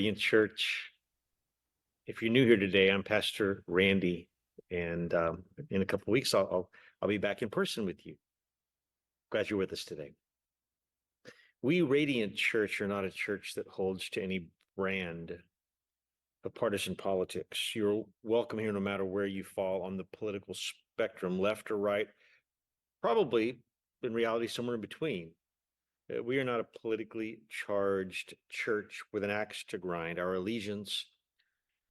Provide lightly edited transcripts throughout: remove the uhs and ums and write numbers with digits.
Radiant Church. If you're new here today, I'm Pastor Randy, and in a couple of weeks, I'll be back in person with you. Glad you're with us today. We Radiant Church are not a church that holds to any brand of partisan politics. You're welcome here no matter where you fall on the political spectrum, left or right, probably in reality somewhere in between. We are not a politically charged church with an axe to grind. Our allegiance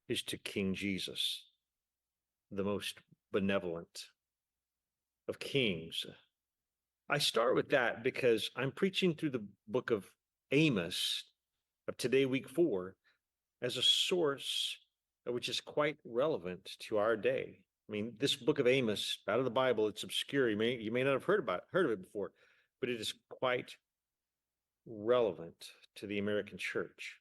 is to King Jesus, the most benevolent of kings. I start with that because I'm preaching through the book of Amos of today, week 4, as a source which is quite relevant to our day. I mean, this book of Amos, out of the Bible, it's obscure. You may not have heard of it before, but it is quite relevant to the American church.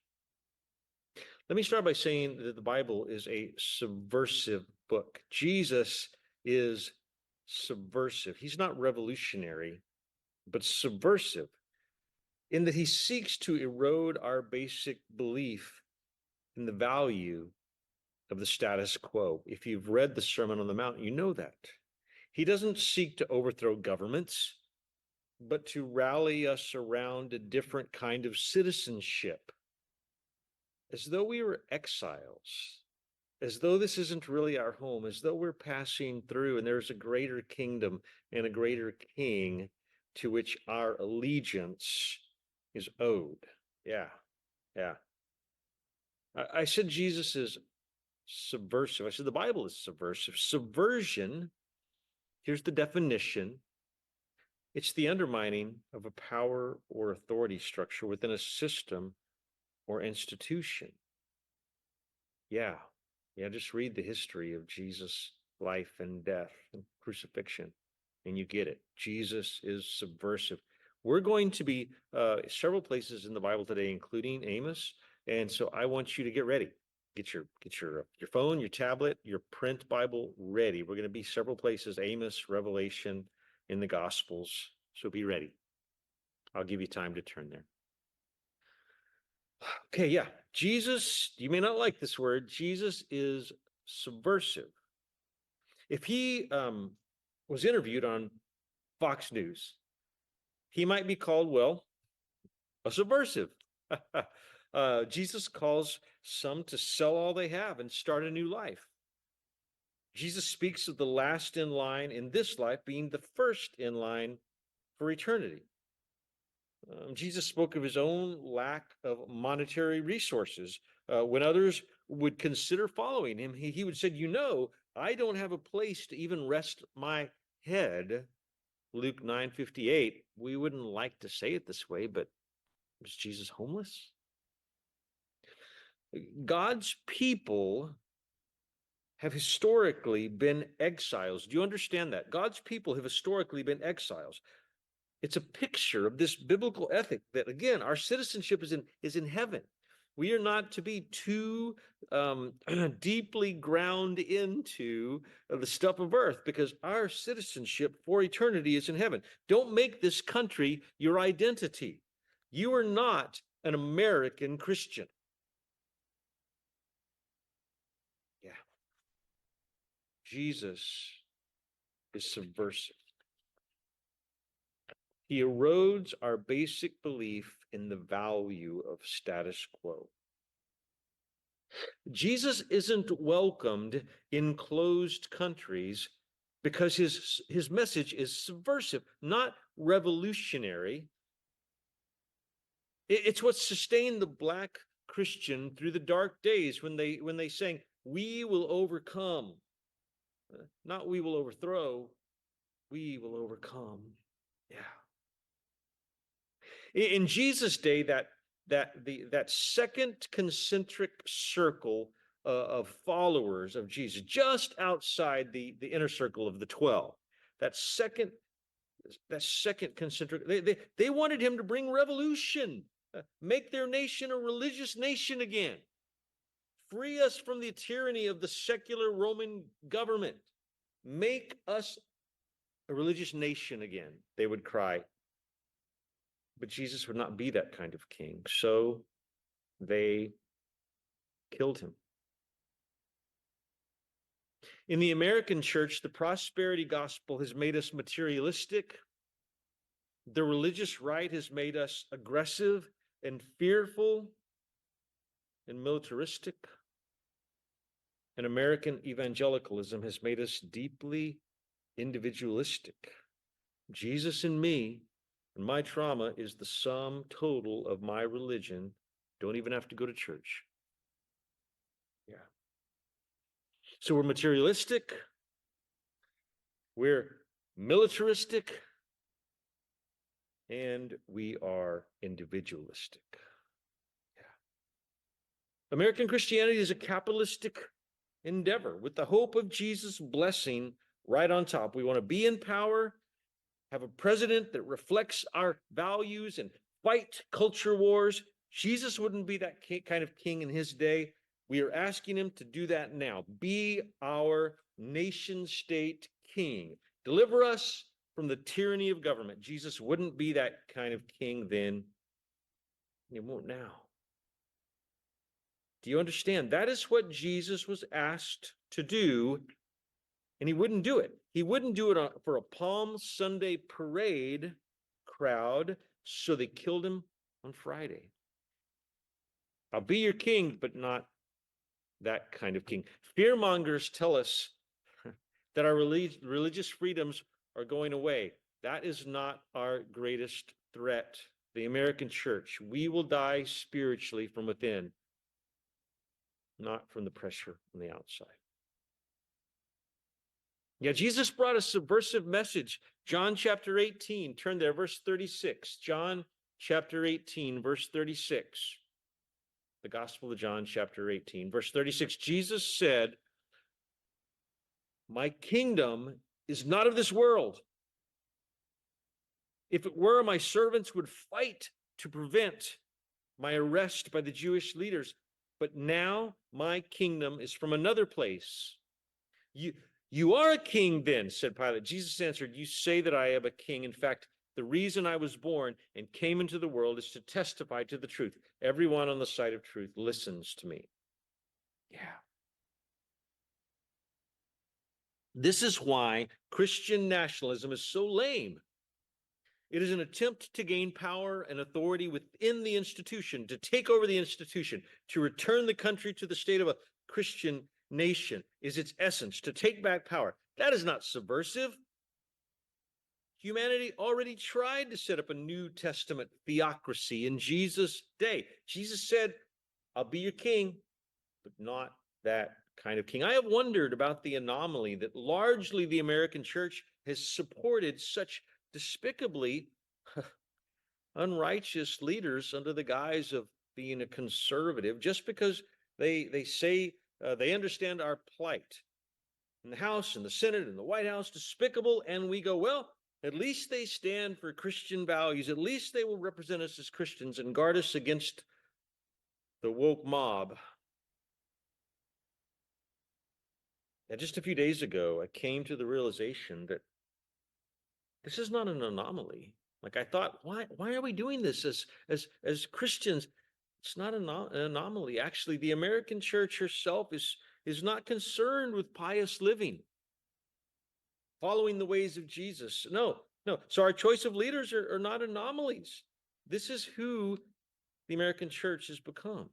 Let me start by saying that the Bible is a subversive book. Jesus is subversive. He's not revolutionary, but subversive in that he seeks to erode our basic belief in the value of the status quo. If you've read the Sermon on the Mount, you know that. He doesn't seek to overthrow governments, but to rally us around a different kind of citizenship, as though we were exiles, as though this isn't really our home, as though we're passing through and there's a greater kingdom and a greater king to which our allegiance is owed. Yeah. I said Jesus is subversive. I said the Bible is subversive. Subversion, here's the definition. It's the undermining of a power or authority structure within a system or institution. Yeah, just read the history of Jesus' life and death and crucifixion, and you get it. Jesus is subversive. We're going to be several places in the Bible today, including Amos, and so I want you to get ready. Get your phone, your tablet, your print Bible ready. We're going to be several places: Amos, Revelation, in the Gospels. So be ready. I'll give you time to turn there. Okay, yeah. Jesus, you may not like this word, Jesus is subversive. If he was interviewed on Fox News, he might be called, well, a subversive. Jesus calls some to sell all they have and start a new life. Jesus speaks of the last in line in this life being the first in line for eternity. Jesus spoke of his own lack of monetary resources. When others would consider following him, he would say, I don't have a place to even rest my head. Luke 9:58. We wouldn't like to say it this way, but was Jesus homeless? God's people have historically been exiles. Do you understand that? God's people have historically been exiles. It's a picture of this biblical ethic that, again, our citizenship is in heaven. We are not to be too deeply ground into the stuff of earth, because our citizenship for eternity is in heaven. Don't make this country your identity. You are not an American Christian. Yeah. Jesus is subversive. He erodes our basic belief in the value of status quo. Jesus isn't welcomed in closed countries because his message is subversive, not revolutionary. It's what sustained the Black Christian through the dark days when they sang, "We will overcome." Not "we will overthrow, we will overcome." Yeah. In Jesus' day, that second concentric circle of followers of Jesus, just outside the inner circle of the 12, that second concentric, they wanted him to bring revolution, make their nation a religious nation again, free us from the tyranny of the secular Roman government, make us a religious nation again, they would cry. But Jesus would not be that kind of king. So they killed him. In the American church, the prosperity gospel has made us materialistic. The religious right has made us aggressive and fearful and militaristic. And American evangelicalism has made us deeply individualistic. Jesus in me and my trauma is the sum total of my religion. Don't even have to go to church. Yeah. So we're materialistic, we're militaristic, and we are individualistic. Yeah. American Christianity is a capitalistic endeavor with the hope of Jesus' blessing right on top. We want to be in power, have a president that reflects our values, and fight culture wars. Jesus wouldn't be that kind of king in his day. We are asking him to do that now. Be our nation state king. Deliver us from the tyranny of government. Jesus wouldn't be that kind of king then. He won't now. Do you understand? That is what Jesus was asked to do, and he wouldn't do it. He wouldn't do it for a Palm Sunday parade crowd, so they killed him on Friday. I'll be your king, but not that kind of king. Fearmongers tell us that our religious freedoms are going away. That is not our greatest threat. The American church, we will die spiritually from within, not from the pressure on the outside. Yeah, Jesus brought a subversive message. John chapter 18, turn there, verse 36. John chapter 18, verse 36. The Gospel of John chapter 18, verse 36. Jesus said, "My kingdom is not of this world. If it were, my servants would fight to prevent my arrest by the Jewish leaders. But now my kingdom is from another place." You are a king then, said Pilate. Jesus answered, "You say that I am a king. In fact, the reason I was born and came into the world is to testify to the truth. Everyone on the side of truth listens to me." Yeah. This is why Christian nationalism is so lame. It is an attempt to gain power and authority within the institution, to take over the institution, to return the country to the state of a Christian nation is its essence, to take back power. That is not subversive. Humanity already tried to set up a New Testament theocracy in Jesus' day. Jesus said, "I'll be your king, but not that kind of king." I have wondered about the anomaly that largely the American church has supported such despicably unrighteous leaders under the guise of being a conservative, just because they say they understand our plight. In the House and the Senate and the White House, despicable, and we go, well, at least they stand for Christian values. At least they will represent us as Christians and guard us against the woke mob. And just a few days ago, I came to the realization that this is not an anomaly. Like I thought, why are we doing this as Christians? It's not an anomaly. Actually, the American church herself is not concerned with pious living, following the ways of Jesus. No. So our choice of leaders are not anomalies. This is who the American church has become.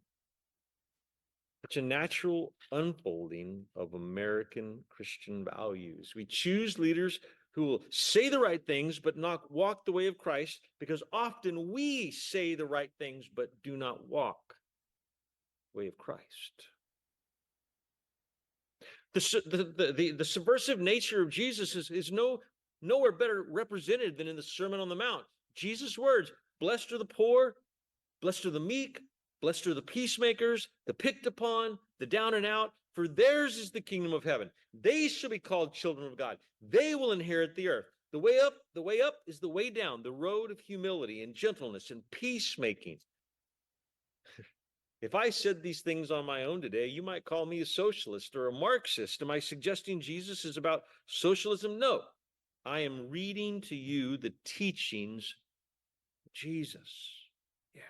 It's a natural unfolding of American Christian values. We choose leaders who will say the right things but not walk the way of Christ, because often we say the right things but do not walk the way of Christ. The subversive nature of Jesus is nowhere better represented than in the Sermon on the Mount. Jesus' words, "Blessed are the poor, blessed are the meek, blessed are the peacemakers, the picked upon, the down and out, for theirs is the kingdom of heaven. They shall be called children of God. They will inherit the earth." The way up is the way down, the road of humility and gentleness and peacemaking. If I said these things on my own today, you might call me a socialist or a Marxist. Am I suggesting Jesus is about socialism? No. I am reading to you the teachings of Jesus. Yeah.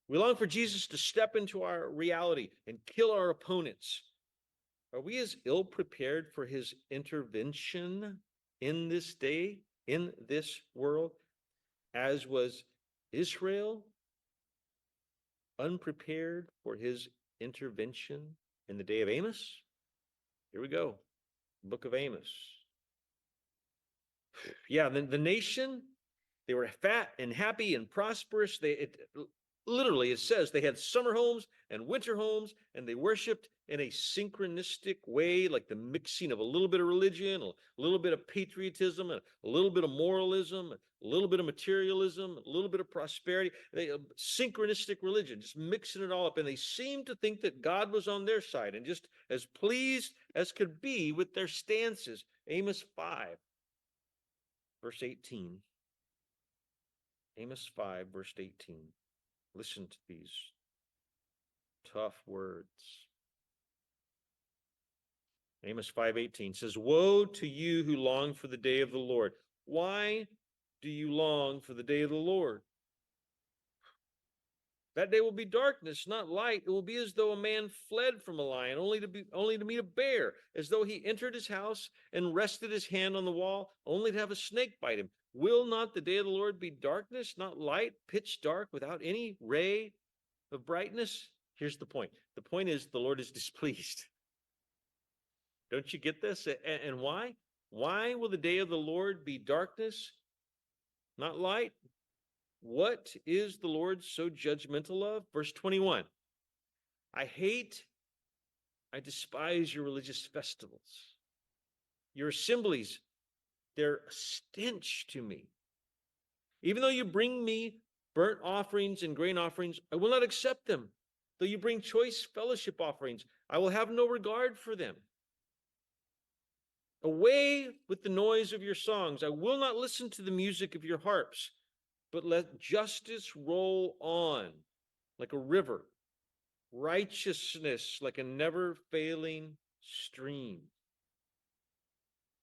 We long for Jesus to step into our reality and kill our opponents. Are we as ill prepared for his intervention in this day, in this world, as was Israel unprepared for his intervention in the day of Amos? Here we go. Book of Amos. Yeah, the nation, they were fat and happy and prosperous. Literally, it says they had summer homes and winter homes, and they worshiped in a synchronistic way, like the mixing of a little bit of religion, a little bit of patriotism, and a little bit of moralism, a little bit of materialism, a little bit of prosperity. Synchronistic religion, just mixing it all up. And they seemed to think that God was on their side and just as pleased as could be with their stances. Amos 5, verse 18. Amos 5, verse 18. Listen to these tough words. Amos 5:18 says, "Woe to you who long for the day of the Lord. Why do you long for the day of the Lord? That day will be darkness, not light. It will be as though a man fled from a lion, only to meet a bear, as though he entered his house and rested his hand on the wall, only to have a snake bite him. Will not the day of the Lord be darkness, not light, pitch dark, without any ray of brightness?" Here's the point. The point is the Lord is displeased. Don't you get this? And why? Why will the day of the Lord be darkness, not light? What is the Lord so judgmental of? Verse 21. I despise your religious festivals. Your assemblies, they're a stench to me. Even though you bring me burnt offerings and grain offerings, I will not accept them. Though you bring choice fellowship offerings, I will have no regard for them. Away with the noise of your songs. I will not listen to the music of your harps, but let justice roll on like a river, righteousness like a never-failing stream.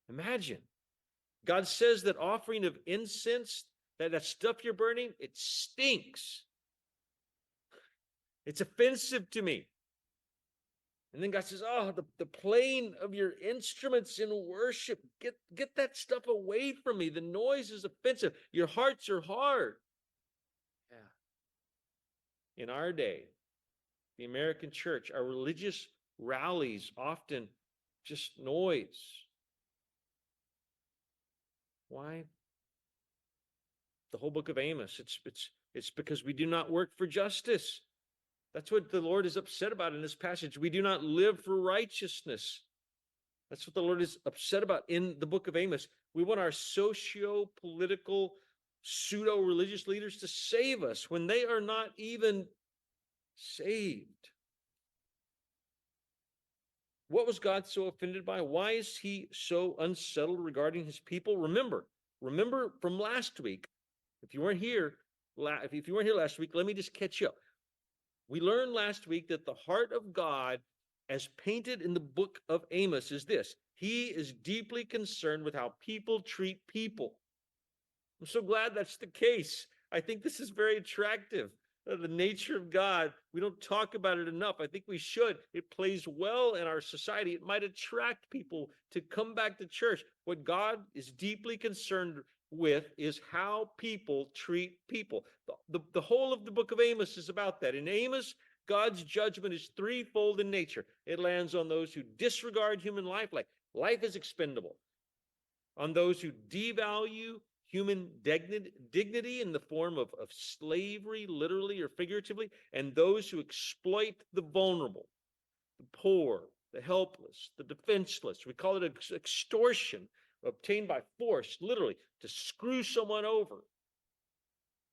Imagine. God says that offering of incense, that stuff you're burning, it stinks. It's offensive to me. And then God says, oh, the playing of your instruments in worship, get that stuff away from me. The noise is offensive. Your hearts are hard. Yeah. In our day, the American church, our religious rallies often just noise. Why? The whole book of Amos, it's because we do not work for justice. That's what the Lord is upset about in this passage. We do not live for righteousness. That's what the Lord is upset about in the book of Amos. We want our socio-political, pseudo-religious leaders to save us when they are not even saved. What was God so offended by? Why is he so unsettled regarding his people? Remember from last week. If you weren't here last week, let me just catch you up. We learned last week that the heart of God, as painted in the book of Amos, is this. He is deeply concerned with how people treat people. I'm so glad that's the case. I think this is very attractive. The nature of God, we don't talk about it enough. I think we should. It plays well in our society. It might attract people to come back to church. What God is deeply concerned with is how people treat people. The whole of the book of Amos is about that. In Amos, God's judgment is threefold in nature. It lands on those who disregard human life, like life is expendable, on those who devalue human dignity in the form of slavery, literally or figuratively, and those who exploit the vulnerable, the poor, the helpless, the defenseless. We call it extortion, obtained by force, literally, to screw someone over.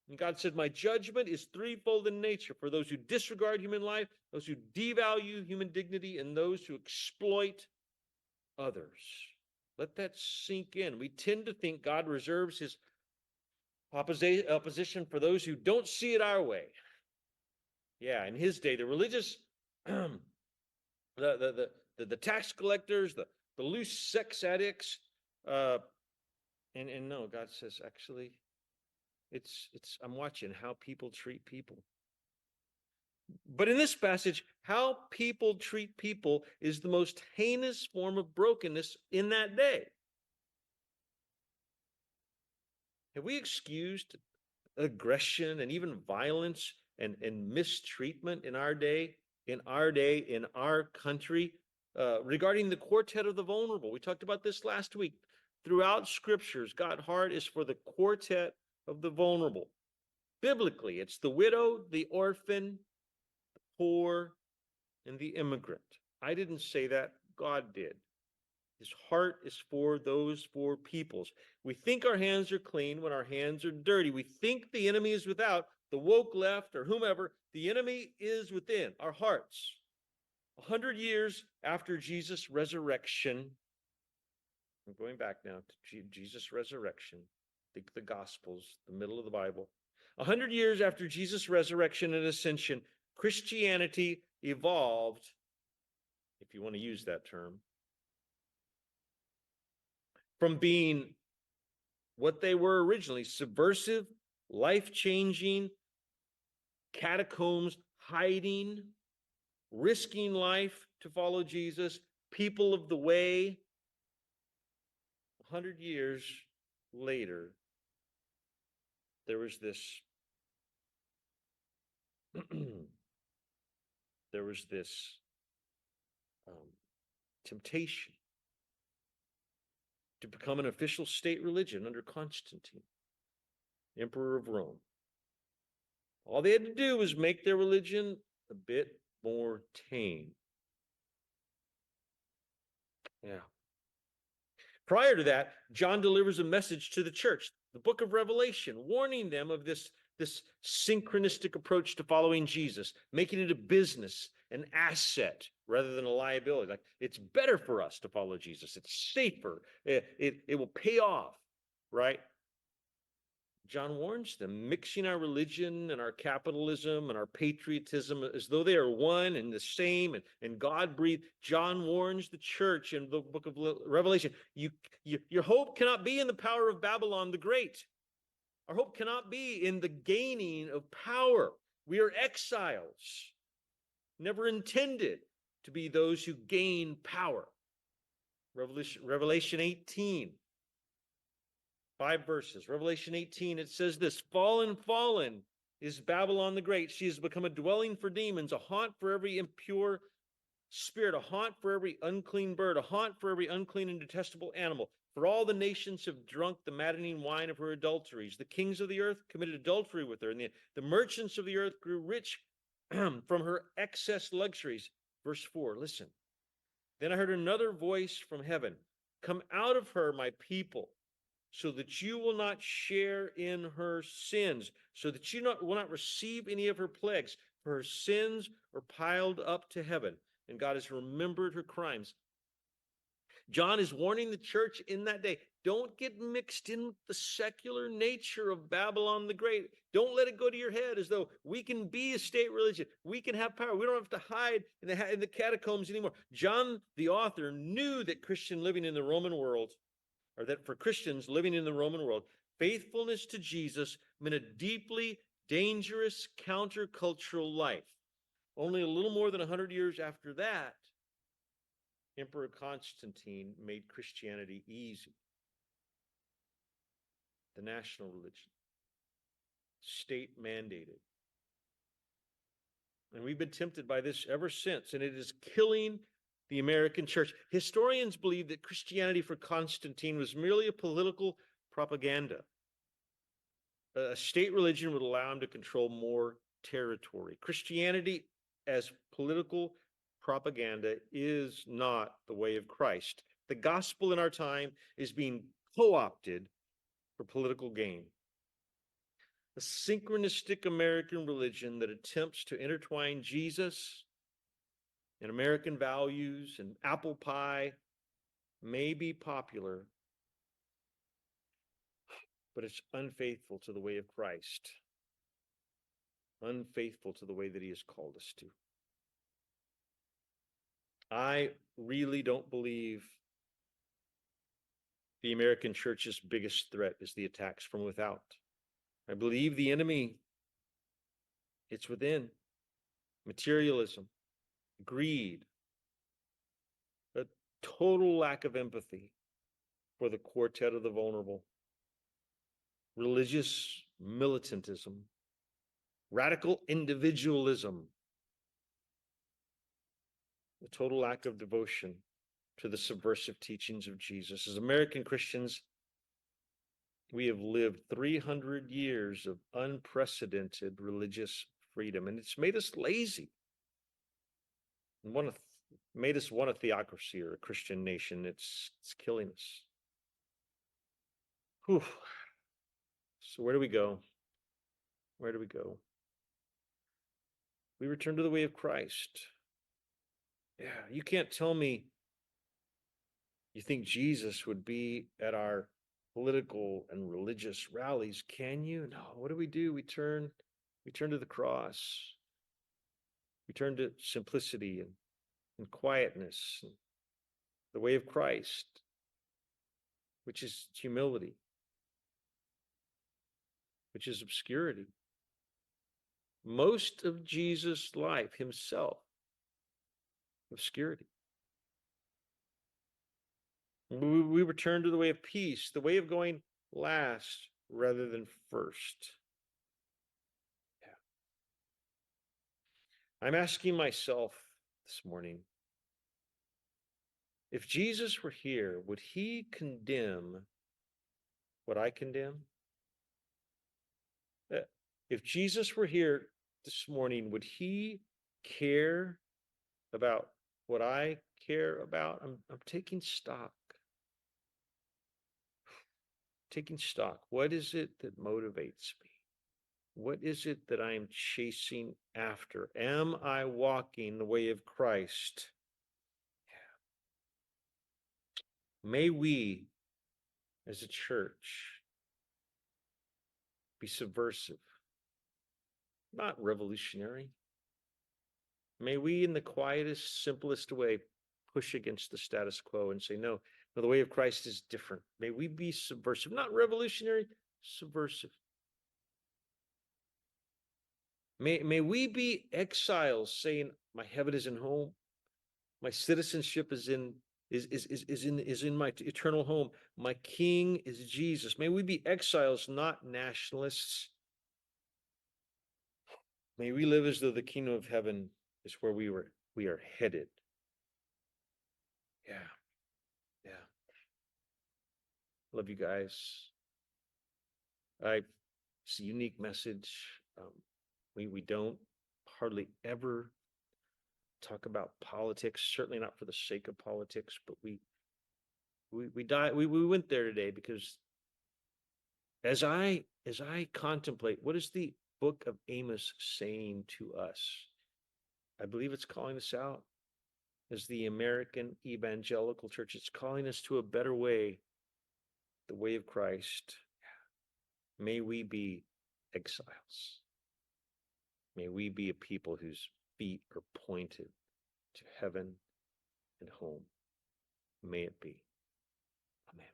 And God said, my judgment is threefold in nature for those who disregard human life, those who devalue human dignity, and those who exploit others. Let that sink in. We tend to think God reserves his opposition for those who don't see it our way. Yeah, in his day, the religious, the tax collectors, the loose sex addicts, and no, God says, actually, I'm watching how people treat people. But in this passage, how people treat people is the most heinous form of brokenness in that day. Have we excused aggression and even violence and mistreatment in our day, in our country, regarding the quartet of the vulnerable? We talked about this last week. Throughout scriptures, God's heart is for the quartet of the vulnerable. Biblically, it's the widow, the orphan, the poor, and the immigrant. I didn't say that, God did. His heart is for those four peoples. We think our hands are clean when our hands are dirty. We think the enemy is without, the woke left or whomever. The enemy is within our hearts. 100 years after Jesus' resurrection, I'm going back now to Jesus' resurrection, the Gospels, the middle of the Bible. 100 years after Jesus' resurrection and ascension, Christianity evolved, if you want to use that term, from being what they were originally, subversive, life-changing, catacombs, hiding, risking life to follow Jesus, people of the way. 100 years later, there was this temptation to become an official state religion under Constantine, Emperor of Rome. All they had to do was make their religion a bit more tame. Yeah. Prior to that, John delivers a message to the church, the book of Revelation, warning them of this synchronistic approach to following Jesus, making it a business, an asset, rather than a liability. Like, it's better for us to follow Jesus. It's safer. It will pay off, right? John warns them, mixing our religion and our capitalism and our patriotism as though they are one and the same, and God breathed. John warns the church in the book of Revelation, your hope cannot be in the power of Babylon the Great. Our hope cannot be in the gaining of power. We are exiles, never intended to be those who gain power. Revelation 18. 5 verses. Revelation 18, it says this: fallen, fallen is Babylon the Great. She has become a dwelling for demons, a haunt for every impure spirit, a haunt for every unclean bird, a haunt for every unclean and detestable animal. For all the nations have drunk the maddening wine of her adulteries. The kings of the earth committed adultery with her, and the merchants of the earth grew rich from her excess luxuries. Verse 4, listen. Then I heard another voice from heaven: come out of her, my people, so that you will not share in her sins, so that you will not receive any of her plagues, for her sins are piled up to heaven, and God has remembered her crimes. John is warning the church in that day, don't get mixed in with the secular nature of Babylon the Great. Don't let it go to your head as though we can be a state religion. We can have power. We don't have to hide in the catacombs anymore. John, the author, knew that Christian living in the Roman world, or that for Christians living in the Roman world, faithfulness to Jesus meant a deeply dangerous countercultural life. Only a little more than 100 years after that, Emperor Constantine made Christianity easy. The national religion, state mandated. And we've been tempted by this ever since, and it is killing the American church. Historians believe that Christianity for Constantine was merely a political propaganda. A state religion would allow him to control more territory. Christianity as political propaganda is not the way of Christ. The gospel in our time is being co-opted for political gain. A synchronistic American religion that attempts to intertwine Jesus and American values and apple pie may be popular, but it's unfaithful to the way of Christ, unfaithful to the way that he has called us to. I really don't believe the American church's biggest threat is the attacks from without. I believe the enemy, it's within. materialism, greed, a total lack of empathy for the quartet of the vulnerable, religious militantism, radical individualism, a total lack of devotion to the subversive teachings of Jesus. As American Christians, we have lived 300 years of unprecedented religious freedom, and it's made us lazy and made us want a theocracy or a Christian nation. It's killing us. Whew. So where do we go? Where do we go? We return to the way of Christ. Yeah, you can't tell me you think Jesus would be at our political and religious rallies, can you? No. What do? We turn to the cross. We turn to simplicity and quietness, and the way of Christ, which is humility, which is obscurity. Most of Jesus' life himself, obscurity. We return to the way of peace, the way of going last rather than first. Yeah. I'm asking myself this morning, if Jesus were here, would he condemn what I condemn? If Jesus were here this morning, would he care about what I care about? I'm taking stock. Taking stock. What is it that motivates me? What is it that I am chasing after? Am I walking the way of Christ? May we, as a church, be subversive, not revolutionary. May we, in the quietest, simplest way, push against the status quo and say, no, the way of Christ is different. May we be subversive, not revolutionary, subversive. May we be exiles saying, my heaven is in home. My citizenship is in my eternal home. My king is Jesus. May we be exiles, not nationalists. May we live as though the kingdom of heaven is where we are headed. Yeah. Love you guys. It's a unique message. We don't hardly ever talk about politics, certainly not for the sake of politics, but we went there today because as I contemplate, what is the book of Amos saying to us? I believe it's calling us out as the American evangelical church. It's calling us to a better way, the way of Christ. May we be exiles. May we be a people whose feet are pointed to heaven and home. May it be. Amen.